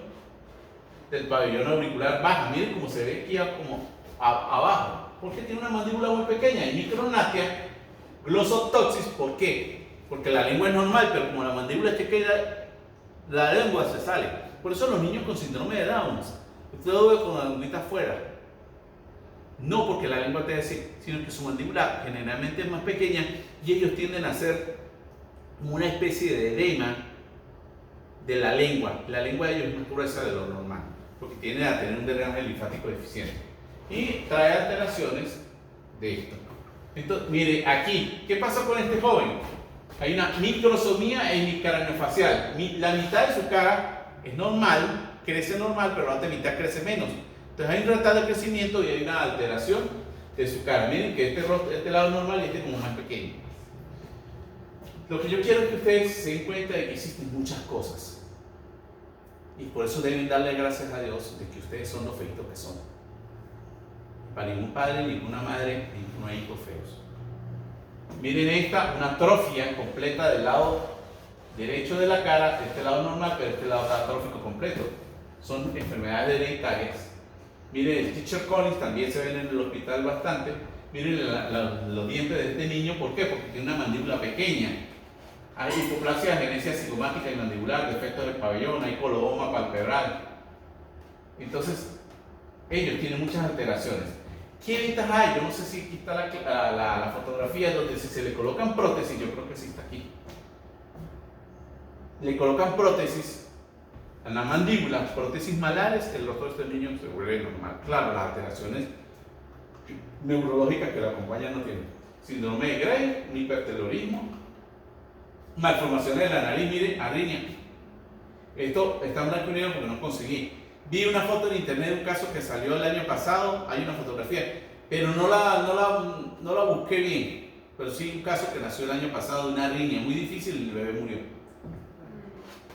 del pabellón auricular baja. Miren cómo se ve aquí como abajo. Porque tiene una mandíbula muy pequeña. Y micrognathia, glossotoxis, ¿por qué? Porque la lengua es normal, pero como la mandíbula es pequeña, la lengua se sale. Por eso los niños con síndrome de Down, usted lo ve con la lengüita afuera. No porque la lengua esté así, sino que su mandíbula generalmente es más pequeña y ellos tienden a hacer una especie de edema de la lengua. La lengua de ellos es más gruesa de lo normal, porque tienden a tener un drenaje linfático deficiente. Y trae alteraciones de esto. Entonces, mire, aquí, ¿qué pasa con este joven? Hay una microsomía hemicraneofacial. La mitad de su cara es normal, crece normal, pero la otra mitad crece menos. Entonces hay un retardo de crecimiento y hay una alteración de su cara. Miren que este lado es normal y este como más pequeño. Lo que yo quiero es que ustedes se den cuenta de que existen muchas cosas. Y por eso deben darle gracias a Dios de que ustedes son los feitos que son. Para ningún padre, ninguna madre, ninguno hay hijos feos. Miren esta, una atrofia completa del lado derecho de la cara, de este lado normal, pero este lado está atrófico completo. Son enfermedades hereditarias. Miren el Teacher Collins, también se ven en el hospital bastante. Miren los dientes de este niño, ¿por qué? Porque tiene una mandíbula pequeña. Hay hipoplasia, genesia cigomática y mandibular, defectos del pabellón, hay coloboma palpebral. Entonces, ellos tienen muchas alteraciones. ¿Qué ventaja hay? Yo no sé si aquí está la fotografía donde si se le colocan prótesis, yo creo que sí está aquí. Le colocan prótesis en la mandíbula, prótesis malares, el rostro de este niño se vuelve normal. Claro, las alteraciones neurológicas que la acompañan no tienen. Síndrome de Gray, un hipertelorismo, malformaciones de la nariz, miren, arritmia. Esto está en blanco y negro porque no conseguí. Vi una foto en internet de un caso que salió el año pasado, hay una fotografía, pero no la busqué bien. Pero sí un caso que nació el año pasado de una arritmia muy difícil y el bebé murió.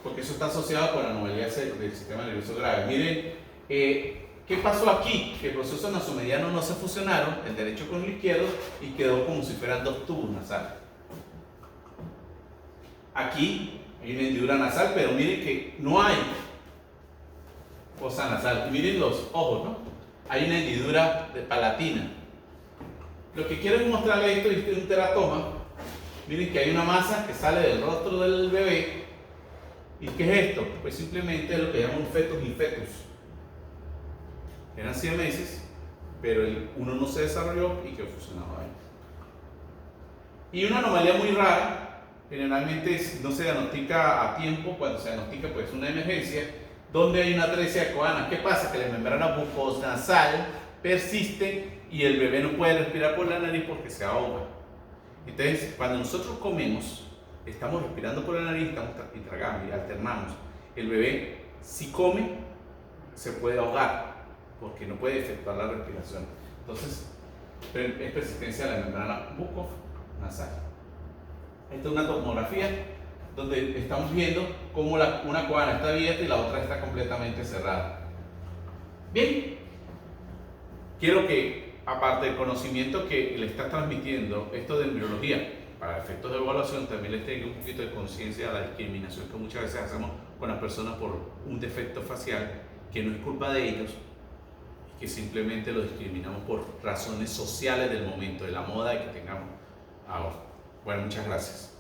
Porque eso está asociado con la anomalía del sistema nervioso grave. Miren, ¿qué pasó aquí? Que los procesos nasomedianos no se fusionaron, el derecho con el izquierdo, y quedó como si fueran dos tubos nasales. Aquí hay una hendidura nasal, pero miren que no hay fosa nasal. Y miren los ojos, ¿no? Hay una hendidura de palatina. Lo que quiero mostrarles esto es un teratoma. Miren que hay una masa que sale del rostro del bebé. ¿Y qué es esto? Pues simplemente lo que llaman un fetus infectus. Eran 100 meses, pero uno no se desarrolló y quedó fusionado ahí. Y una anomalía muy rara, generalmente no se diagnostica a tiempo. Cuando se diagnostica, pues es una emergencia, donde hay una atresia de Cohen. ¿Qué pasa? Que la membrana bucosnasal persiste y el bebé no puede respirar por la nariz porque se ahoga. Entonces, cuando nosotros comemos, estamos respirando por la nariz y tragamos y alternamos. El bebé, si come, se puede ahogar porque no puede efectuar la respiración. Entonces, es persistencia de la membrana bucosnasal. Esta es una tomografía donde estamos viendo cómo una coana está abierta y la otra está completamente cerrada. Bien, quiero que, aparte del conocimiento que le está transmitiendo esto de embriología, para efectos de evaluación, también les tengo un poquito de conciencia a la discriminación que muchas veces hacemos con las personas por un defecto facial que no es culpa de ellos, y que simplemente lo discriminamos por razones sociales del momento, de la moda que tengamos ahora. Bueno, muchas gracias.